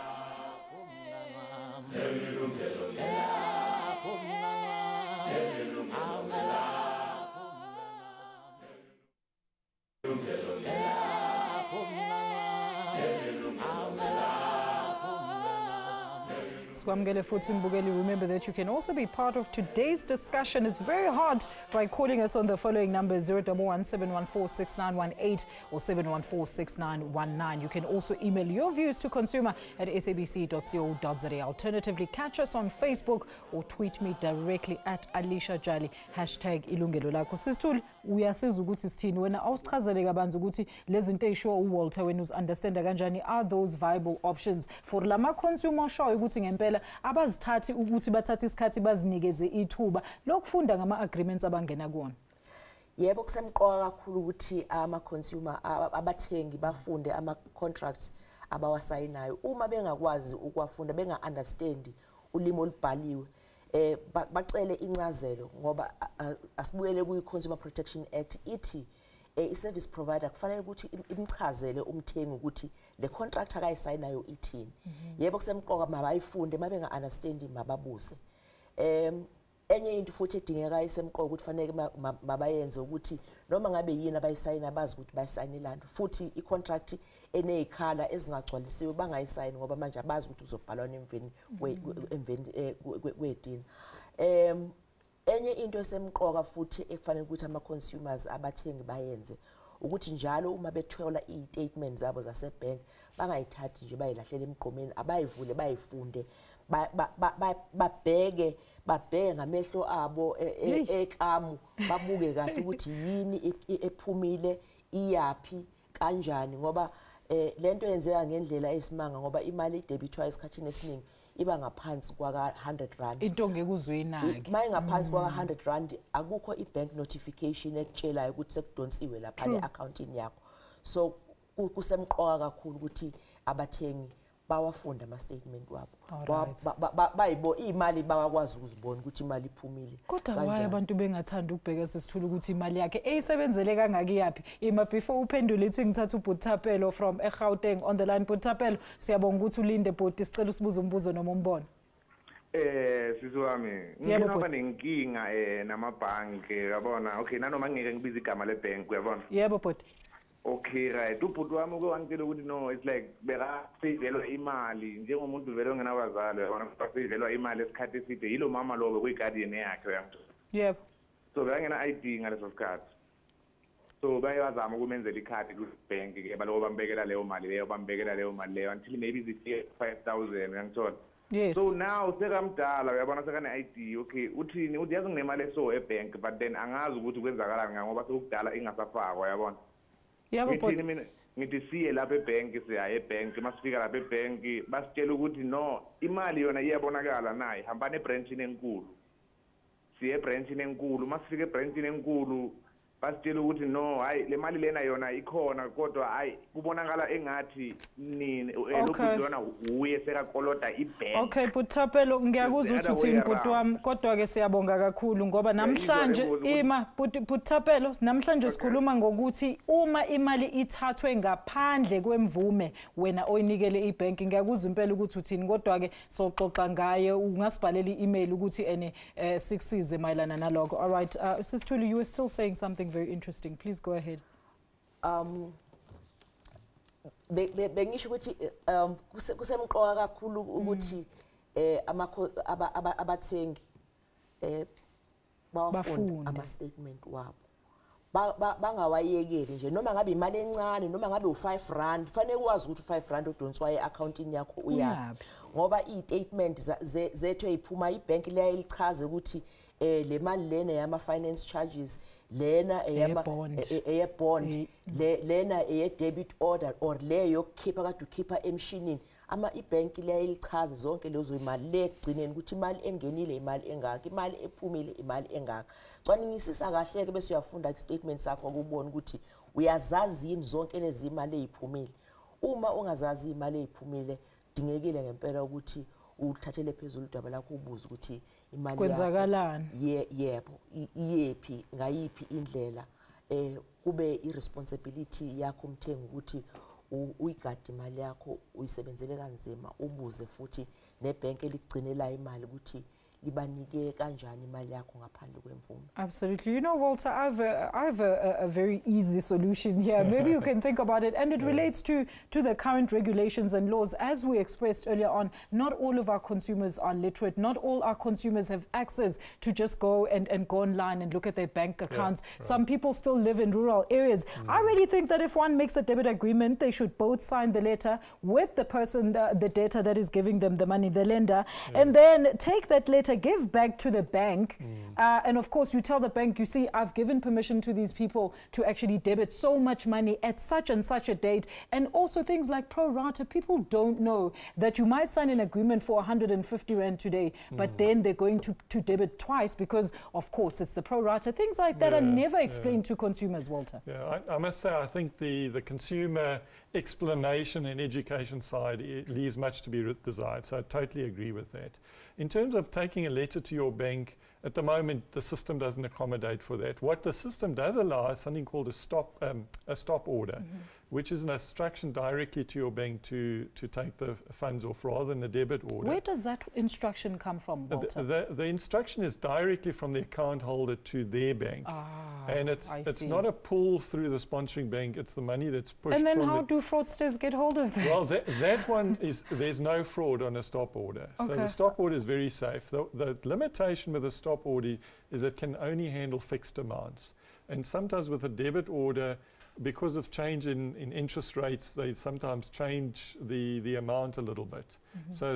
Remember that you can also be part of today's discussion. It's very hot by calling us on the following numbers: 011-714-6918 or 714-6919. You can also email your views to consumer@sabc.co.za. Alternatively, catch us on Facebook or tweet me directly at Alisha Jali, #Yilungelo Lakho. Sistul, uyasiza ukuthi sithini wena awusichazele kabanzi ukuthi lezi zinto eyisho uWalter wena uzi-understanda kanjani, are those viable options for lama consumer show ukuthi ngempela abazithathi ukuthi bathathe isikhathi bazinikeze ithuba lokufunda ngama-agreements abangena kuwona? Yebo, kusemqoka kakhulu ukuthi ama-consumer abathengi bafunde ama-contracts abawasayinayo. Uma bengakwazi ukuwafunda, benga-understandi ulimi olubhaliwe, bacele incazelo, ngoba asibuyele kwi-Consumer Protection Act ithi i-service provider kufanele ukuthi imchazele umthengi ukuthi le contract akayisayinayo ithini. Yebo, kusemqoka mabayifunde, mabenga-understandi mababuse. Enye into futhi edingeka isemqoka ukuthi fanele mabayenze ukuthi noma ngabe yini abayisayina bazi ukuthi bayisayinelana, futhi i-contract eneyikhala ezingagcwalisiwe bangayisayini ngoba manje abazi ukuthi uzobhalwana emveni kwedina. Enye into esemqoka futhi ekufanele ukuthi ama-consumers abathengi bayenze ukuthi njalo uma bethola i-statement zabo zasebhenki bangayithathi nje bayilahlela emgqomeni, abayivule bayifunde, babheke ngamehlo abo ekamu, babuke kahle ukuthi yini ephumile, iyaphi, kanjani, ngoba lento yenzeka ngendlela esimanga ngoba imali edebitwa esikhathini esiningi iba ngaphansi kwa 100 rand. Into ngekuzwinaki. Maye ngaphansi kwa 100 rand akukho i-bank notification ekutshelayo ukuthi sekudonsiwe lapha le-accountini yakho. So kusemqoka kakhulu ukuthi abathengi bawafunda ama-statement wabo. Bayibo imali bawakwazi ukuzibona ukuthi imali iphumile. Kodwa why abantu bengathanda ukubheka sesithula ukuthi imali yakhe eyisebenzele kangaki yaphi? Ima before uphendule ithi ngithatha uButhapelo from eGauteng on the line. Buthapelo, siyabonga ukuthi ulinde bhodi sicela usibuze umbuzo noma umbono. Sisi wami nginoba nenkinga namabhanki yabona. Okay, nanoma ngeke ngibize igama lebank uyabona. Yebo bhodi. Okay, right. Ubhuti wami uke wangitshela ukuthi no, it's like bekaseyivelwa imali njengomuntu vele ongenabazali yabona, bekaseyivelwa imali esikhathi eside yilo mama lo bekuyiguardian yakhe uyangithola. Yebo. So bekangena ID ngaleso sikhathi. So bayazama ukumenzela ikhadi ku-bank ke baloko bambekela leyo mali leyo until maybe zifike 5,000 uyangithola. Yes. So now sekamdala uyabona sekane-ID. Okay, uthini uthi yazi nginemali eso ebank but then angazi ukuthi kwenzakalani ngoba sekudala ingasafakwa yabona. Yebo bhodi mina ngithi siye lapha ebank siya ebank masifika lapha ebank basitshela ukuthi no imali yona iyabonakala nayi hambani ebranchini enkulu. Siye ebranchini enkulu masifika ebranchini enkulu basitshela ukuthi no hayi le mali lena yona ikhona kodwa hayi kubonakala engathi nini lokhu yona uye sekakoloda ibank. Okay Buthapelo ngiyakuzwa ukuthi uthini bhuti wami kodwa ke siyabonga kakhulu ngoba namhlanje ima Buthapelo namhlanje sikhuluma ngokuthi uma imali ithathwe ngaphandle kwemvume wena oyinikele ibank ngiyakuzwa impela ukuthi uthini kodwa ke soxoxa ngaye ungasibhalela i-email ukuthi sikusize mayelana naloko. All right, Sis Thuli, you were still saying something very interesting. Please go ahead. Bengisho ukuthi kusemqoka kakhulu ukuthi abathengi bawafunda ama-statement wabo. Bangawayekeli nje noma ngabe imali encane noma ngabe u5 rand fanele ukwazi ukuthi u5 rand odonswayo e-accountini yakho uyaphi ngoba i-statement zethu eyiphuma ibank leya ilichaze ukuthi le mali lena yama finance charges lena eye bond lena eye debit order or leyo khipha kade ukhipha emshinini ibank leya ilichaze zonke lezo imali legcineni ukuthi imali engenile imali engaka imali ephumile imali engaka. Cwaningisisa kahle ke bese uyafunda i-statement sakho ukubona ukuthi uyazazi yini zonke lezi imali eziphumile. Uma ungazazi imali eziphumile dingekile ngempela ukuthi uthathele phezulu udaba lakho ubuze ukuthi imali kwenzakalani. Yebo iyephi ngayiphi indlela kube irresponsibility yakho umthengi ukuthi uyigade imali yakho uyisebenzele kanzima ubuze futhi nebank eligcinela imali ukuthi libanike kanjani imali yakho ngaphandle kwemvume. Absolutely. You know, Walter, I have a very easy solution here. Maybe you can think about it. And it relates to the current regulations and laws. As we expressed earlier on, not all of our consumers are literate. Not all our consumers have access to just go and go online and look at their bank accounts. Yeah, right. Some people still live in rural areas. I really think that if one makes a debit agreement, they should both sign the letter with the person, the debtor that is giving them the money, the lender, and then take that letter, give back to the bank, and of course you tell the bank, you see, I've given permission to these people to actually debit so much money at such and such a date. And also things like pro rata, people don't know that you might sign an agreement for 150 rand today, but then they're going to debit twice because of course it's the pro rata. Things like that are never explained to consumers, Walter. Yeah, I must say I think the consumer explanation and education side, it leaves much to be desired, so I totally agree with that. In terms of taking a letter to your bank, at the moment the system doesn't accommodate for that. What the system does allow is something called a stop order, which is an instruction directly to your bank to take the funds off rather than a debit order. Where does that instruction come from, Walter? The instruction is directly from the account holder to their bank. And it's not a pull through the sponsoring bank, it's the money that's pushed. And then how do fraudsters get hold of that? Well, that one is, there's no fraud on a stop order. So the stop order is very safe. The limitation with a stop order is it can only handle fixed amounts. And sometimes with a debit order, because of change in interest rates, they sometimes change the amount a little bit. So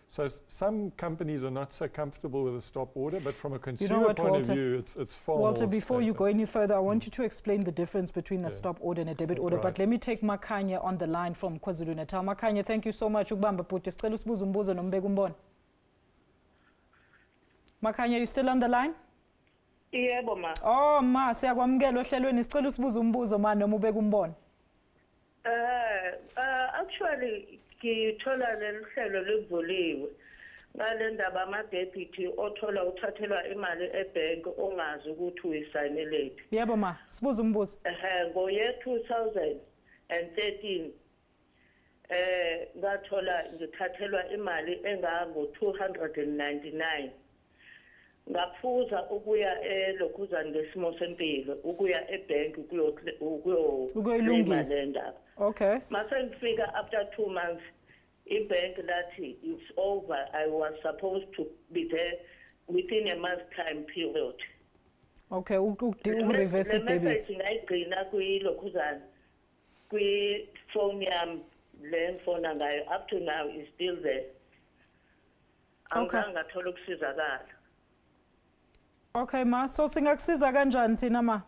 so some companies are not so comfortable with a stop order, but from a consumer point of view, it's far more Walter, before safer. you go any further, I want you to explain the difference between a stop order and a debit order. But let me take Makanya on the line from KwaZulu-Natal. Makanya, thank you so much. Makanya, you still on the line? Yebo ma. Oh ma, siyakwamukela ohlelweni sicela usibuze umbuzo ma noma ubeka umbono. Actually ngithola leli hlelo livuliwe. Ngale ndaba ama debit othola uthathelwa imali ebank ongazi ukuthi uyisayinelephi. Yebo ma, sibuze umbuzo. Ngo year 2013 ngathola ngithathelwa imali engango 299. Ngaphuza ukuya elokhuzana ngesimo sempilo ukuya ebank ukuyoyilungisa. Okay. Mase ngifika after 2 months ibank lathi it's over. I was supposed to be there within a month time period. Okay, reverse the debit. message ngayigcina kuyilokhuzana kwi phone yami le phone ngayo up to now is still there. Angathola ukusizakala. Okay ma, so singakusiza kanjani thina ma?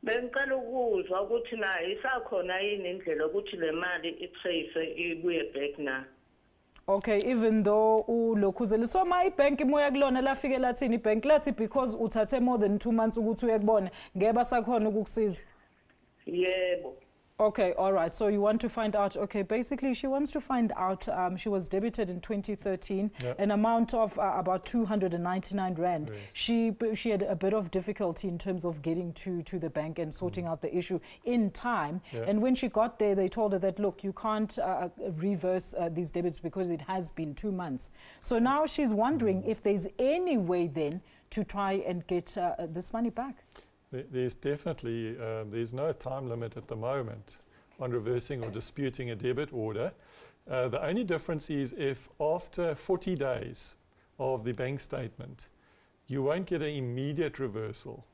Bengicela ukuzwa ukuthi na isakhona yini indlela ukuthi le mali itrace ibuye back na. Okay, even though ulokhuzeli so ma ibank imoya kulona lafike lathini ibank lathi because uthathe more than 2 months ukuthi uyekubona ngeke sakhona ukukusiza. Yebo. Okay, all right. So you want to find out, okay, basically she wants to find out, she was debited in 2013, an amount of about 299 Rand. She had a bit of difficulty in terms of getting to the bank and sorting out the issue in time. And when she got there, they told her that, look, you can't reverse these debits because it has been 2 months. So now she's wondering if there's any way then to try and get this money back. There's definitely, there's no time limit at the moment on reversing or disputing a debit order. The only difference is if after 40 days of the bank statement, you won't get an immediate reversal.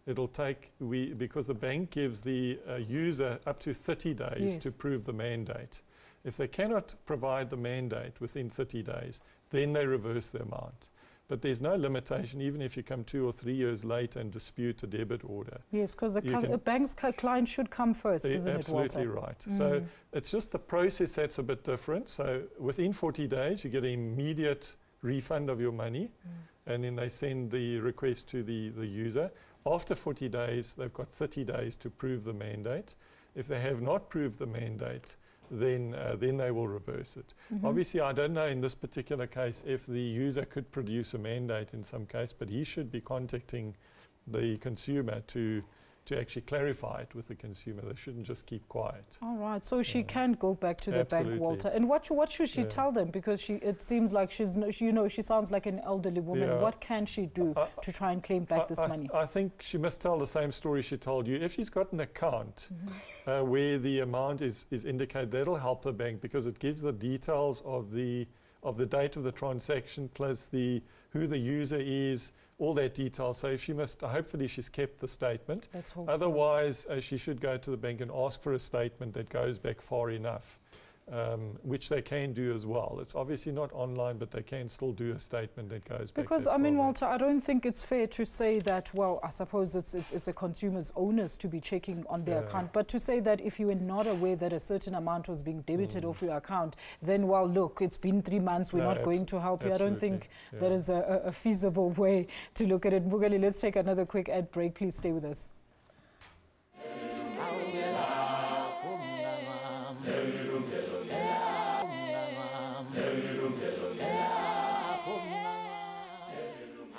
It'll take, because the bank gives the user up to 30 days to prove the mandate. If they cannot provide the mandate within 30 days, then they reverse the amount. But there's no limitation, even if you come 2 or 3 years late and dispute a debit order. Yes, because the bank's client should come first, isn't it, Walter? Absolutely right. So it's just the process that's a bit different. So within 40 days, you get an immediate refund of your money, and then they send the request to the user. After 40 days, they've got 30 days to prove the mandate. If they have not proved the mandate, then they will reverse it. Obviously, I don't know in this particular case if the user could produce a mandate in some case, but he should be contacting the consumer to actually clarify it with the consumer. They shouldn't just keep quiet. All right, so she can go back to the bank, Walter. And what should she tell them? Because it seems like she sounds like an elderly woman. What can she do to try and claim back this money? I think she must tell the same story she told you. If she's got an account where the amount is indicated, that'll help the bank because it gives the details of the date of the transaction plus who the user is, all that detail. So she must, hopefully she's kept the statement. Let's hope Otherwise, she should go to the bank and ask for a statement that goes back far enough, which they can do as well. It's obviously not online, but they can still do a statement that goes back. Because, I mean, Walter, I don't think it's fair to say that, well, I suppose it's a consumer's onus to be checking on their account, but to say that if you were not aware that a certain amount was being debited off your account, then, well, look, it's been 3 months, we're not going to help you. I don't think that is a feasible way to look at it. Mbugeli, let's take another quick ad break. Please stay with us.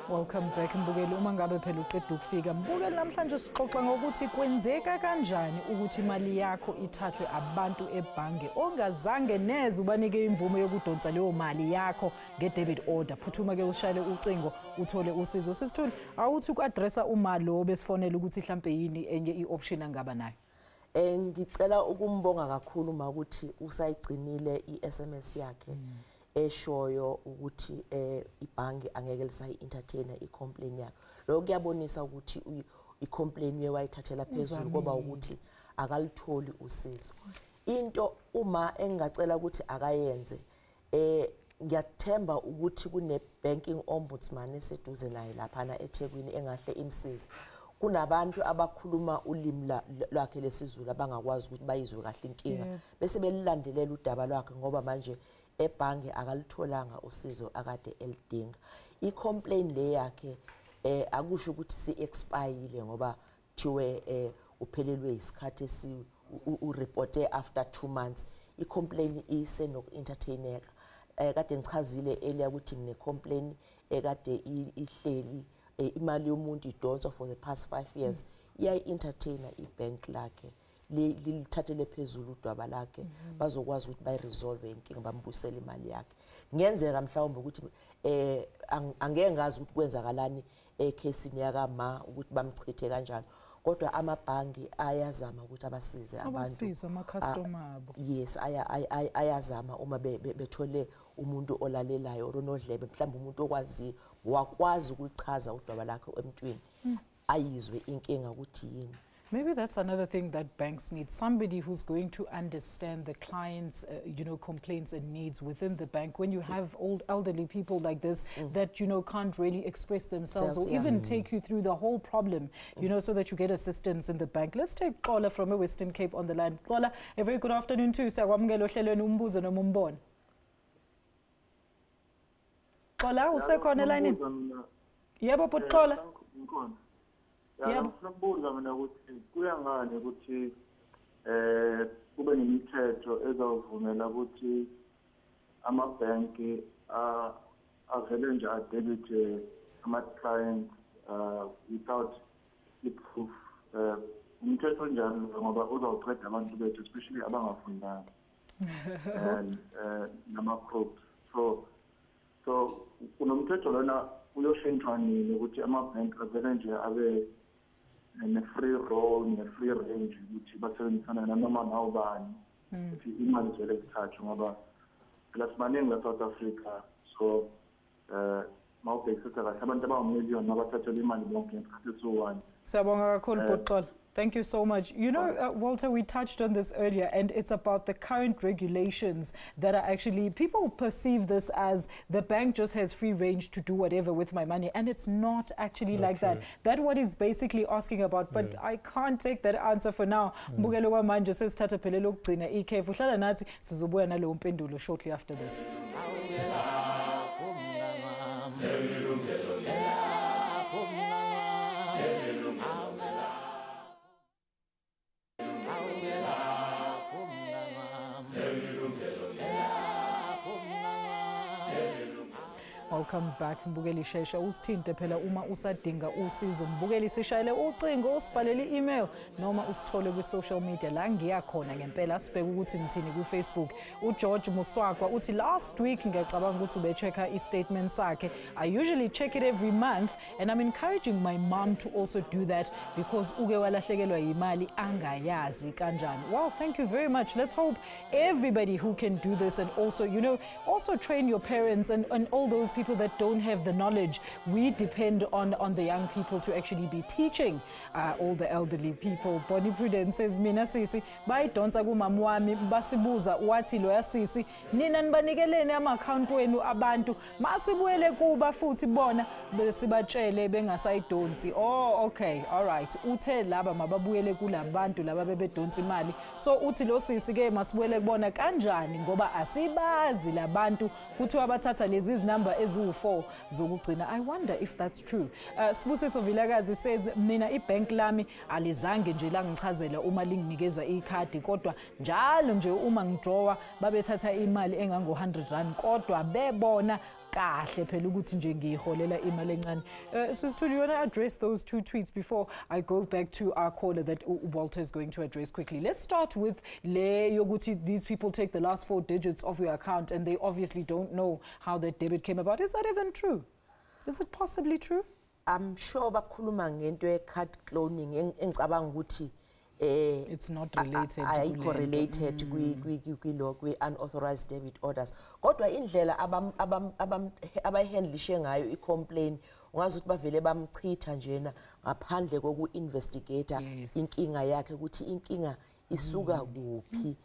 Welcome back Mbugeli. Uma ngabe phela uqeda ukufika Mbugeli, namhlanje sixoxa ngokuthi kwenzeka kanjani ukuthi imali yakho ithathwe abantu ebhange ongazange neze ubanike imvume yokudonsa leyo mali yakho nge-debit order. Phuthuma ke ushayele ucingo uthole usizo. Sisithuli awuthi uku-addressa umalo besifonela ukuthi mhlambe yini enye i-option angaba nayo. Ngicela ukumbonga kakhulu makuthi usayigcinile i-SMS yakhe. Eshoyo ukuthi ibhange angeke lisayi entertain icomplaint yakho. Lokho kuyabonisa ukuthi i-complain wayithathela phezulu ngoba ukuthi akalitholi usizo. Into uma engacela ukuthi akayenze ngiyathemba ukuthi kune banking ombudsman eseduze naye lapha eThekwini engahle imsize. Kunabantu abakhuluma ulimi lwakhe lesizulu abangakwazi ukuthi bayizwe kahle inkinga bese belilandelela udaba lwakhe ngoba manje ebhange akalitholanga usizo akade elidinga. I-complain le yakhe akusho ukuthi si-expire ngoba thiwe uphelelwe isikhathi ureporte after 2 months. I-complain isenoku-entertaineka. Kade ngichazile earlier ukuthi ngine-complain ekade ihleli imali yomuntu idonswa for the past 5 years. Iyayi-entertaina ibank lakhe lithathele phezulu udaba lakhe bazokwazi ukuthi bayiresolve inkinga bambuyisele imali yakhe. Ngenzeka mhlawumbe ukuthi angeke ngazi ukuthi kwenzakalani ecasini yakama ukuthi bamchithe kanjani kodwa amabhangi ayazama ukuthi abasize abantu ama-customer abo. Yes, ayazama uma bethole umuntu olalelayo onodlebe mhlawumbe umuntu okwaziyo wakwazi ukuchaza udaba lakhe emntwini ayizwe inkinga ukuthi yini. Maybe that's another thing that banks need, somebody who's going to understand the client's complaints and needs within the bank. When you have old elderly people like this that can't really express themselves or even take you through the whole problem, so that you get assistance in the bank. Let's take Xola from a Western Cape on the line. Xola, a very good afternoon to you. Sakwamukela ohlelweni umbuzo noma umbono. Xola usekhona elayinini? Yebo bhuti Xola. Yebo ngifuna mina ukuthi kuyangani ukuthi kube nemithetho ezawuvumela ukuthi amabhanki avele nje adebit ama-clients without i-proof. Umthetho njalo ngoba uzawuqeda abantu bethu especially abangafundanga nama-crops. So kunomthetho lona uyoshintshwa nini ukuthi amabhanki avele nje abe ne-free roll ne-free range ukuthi basebenzisana nanoma nawubani ukuthi imali izele kuthathwe ngoba phela sibaningi la-South Africa. So mawubhekisisa kahle abantu abangumiliyoni abathathela imali bonke ngesikhathi esiwu-1. Siyabonga kakhulu bhuti Xola. Thank you so much. Walter, we touched on this earlier, and it's about the current regulations that are actually, people perceive this as the bank just has free range to do whatever with my money, and it's not actually like that. That's what he's basically asking about, but I can't take that answer for now. Mbukelo kwamanje sesithatha phelelo ukugcina ikhefu. Hlala nathi sizobuya naleyo mpendulo shortly after this. Welcome back Mbukeli Shesha. Usithinte phela uma usadinga usizo. Mbukeli sishayele ucingo, usibhalele email noma usithole ku social media la ngiyakhona ngempela sibheke ukuthi nithini ku Facebook. uGeorge Muswakwa uthi last week ngiyacabanga ukuthi ubechecka i-statement sakhe. I usually check it every month and I'm encouraging my mom to also do that because uke walahlekelwa imali angayazi kanjani. Well, thank you very much. Let's hope everybody who can do this and also also train your parents and all those people that don't have the knowledge. We depend on the young people to actually be teaching all the elderly people. Bonnie Prudence says, mina sisi bayidonsa kumama wami basibuza wathi loya sisi nina nibanikelene ama-account wenu abantu masibuyele kuba futhi bona besibatshele bengasayidonsi. Oh, okay, all right. Uthe laba mababuyele kulabantu laba bebedonsa imali. So uthi lo sisi ke masibuyele kubona kanjani ngoba asibazi labantu futhi wabathatha lezi number eziwu4 zokugcina. I wonder if that's true. Sibusiso Vilakazi says mina ibank lami alizange nje langichazela uma linginikeza ikhadi kodwa njalo nje uma ngidrawa babethatha imali engango 100 rand kodwa bebona kahle phela ukuthi nje ngiyiholela imali encane. Sister, you want to address those two tweets before I go back to our caller that Walter is going to address quickly? Let's start with le yoguti. These people take the last 4 digits of your account and they obviously don't know how that debit came about. Is that even true? Is it possibly true? I'm sure bakhuluma ngento ye-card cloning engicabanga ukuthi it's not related correlated kwi-unauthorized debit orders. Kodwa indlela abayihandlishe ngayo i-complain ungazi ukuthi bavele bamchitha njena ngaphandle koku-investigata inkinga yakhe ukuthi inkinga isuka kuphi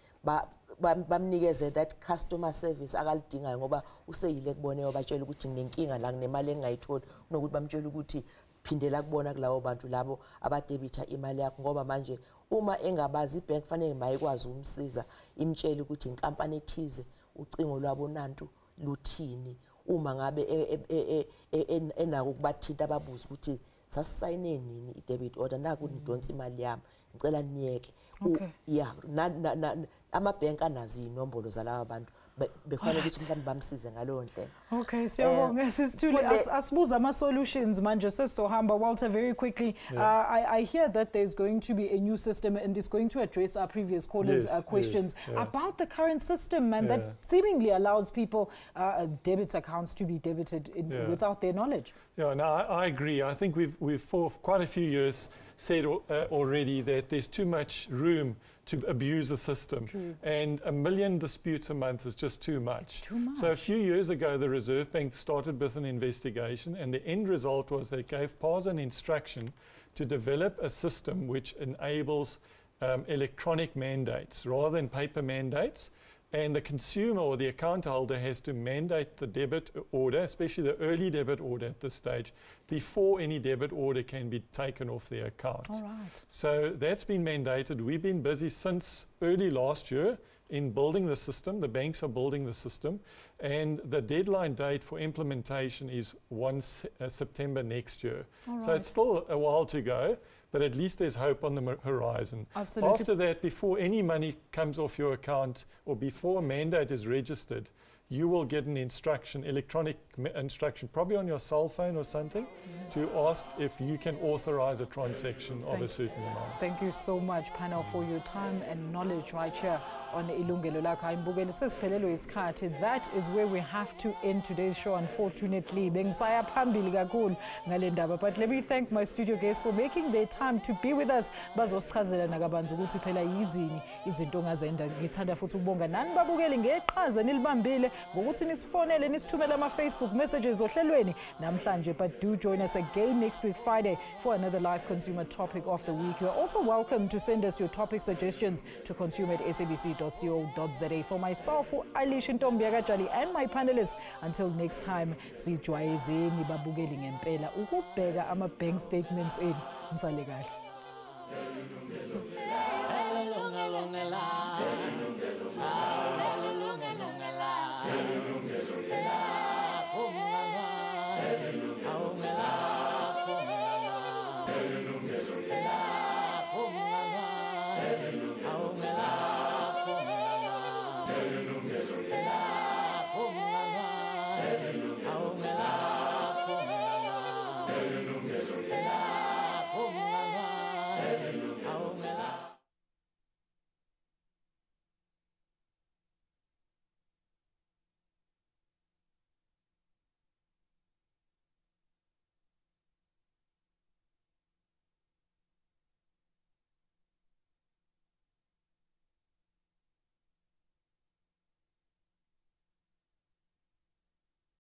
bamnikeze that customer service akalidingayo ngoba useyile kuboneyo batshela ukuthi nginenkinga la nginemali engingayitholi kunokuthi bamtshela ukuthi phindela kubona kulabo bantu labo abadebitha imali yakho ngoba manje uma engabazi ibank fanele mayikwazi umsiza imtshela ukuthi inkampani ethize ucingo lwabo nantu luthini uma ngabe enako kubathinta ababuza ukuthi sasisayine nini i-debit order naku nidonsa imali yami ngicela niyeke yeah amabhenki anazi inombolo zalabo bantu befanele ukuthi mhlawumbe bamsize ngalowo ndlela. Okay, siyabonga sisithuli asibuza ama solutions manje sesizohamba Walter very quickly. I hear that there's going to be a new system and it's going to address our previous callers' questions about the current system and that seemingly allows people debit accounts to be debited without their knowledge. Yeah, no, I agree. I think we've for quite a few years said already that there's too much room to abuse the system. True. And 1 million disputes a month is just too much. It's too much. So a few years ago, the Reserve Bank started with an investigation, and the end result was they gave PASA an instruction to develop a system which enables electronic mandates rather than paper mandates. And the consumer or the account holder has to mandate the debit order, especially the early debit order at this stage, before any debit order can be taken off their account. All right. So that's been mandated. We've been busy since early last year in building the system. The banks are building the system. And the deadline date for implementation is 1 September next year. So it's still a while to go. But at least there's hope on the horizon. Absolutely. After that, before any money comes off your account or before a mandate is registered, you will get an instruction, electronic instruction, probably on your cell phone or something, to ask if you can authorize a transaction of a certain amount. Thank you so much, panel, for your time and knowledge right here on Yilungelo Lakho. That is where we have to end today's show, unfortunately. But let me thank my studio guests for making their time to be with us. Facebook messages but do join us again next week Friday for another live consumer topic of the week. You're also welcome to send us your topic suggestions to consumer@sabc.co.za. For myself, for Alish Ntombiagajali and my panelists, until next time, sijwayezeni babukeli ngempela ukubheka ama bank statements enu.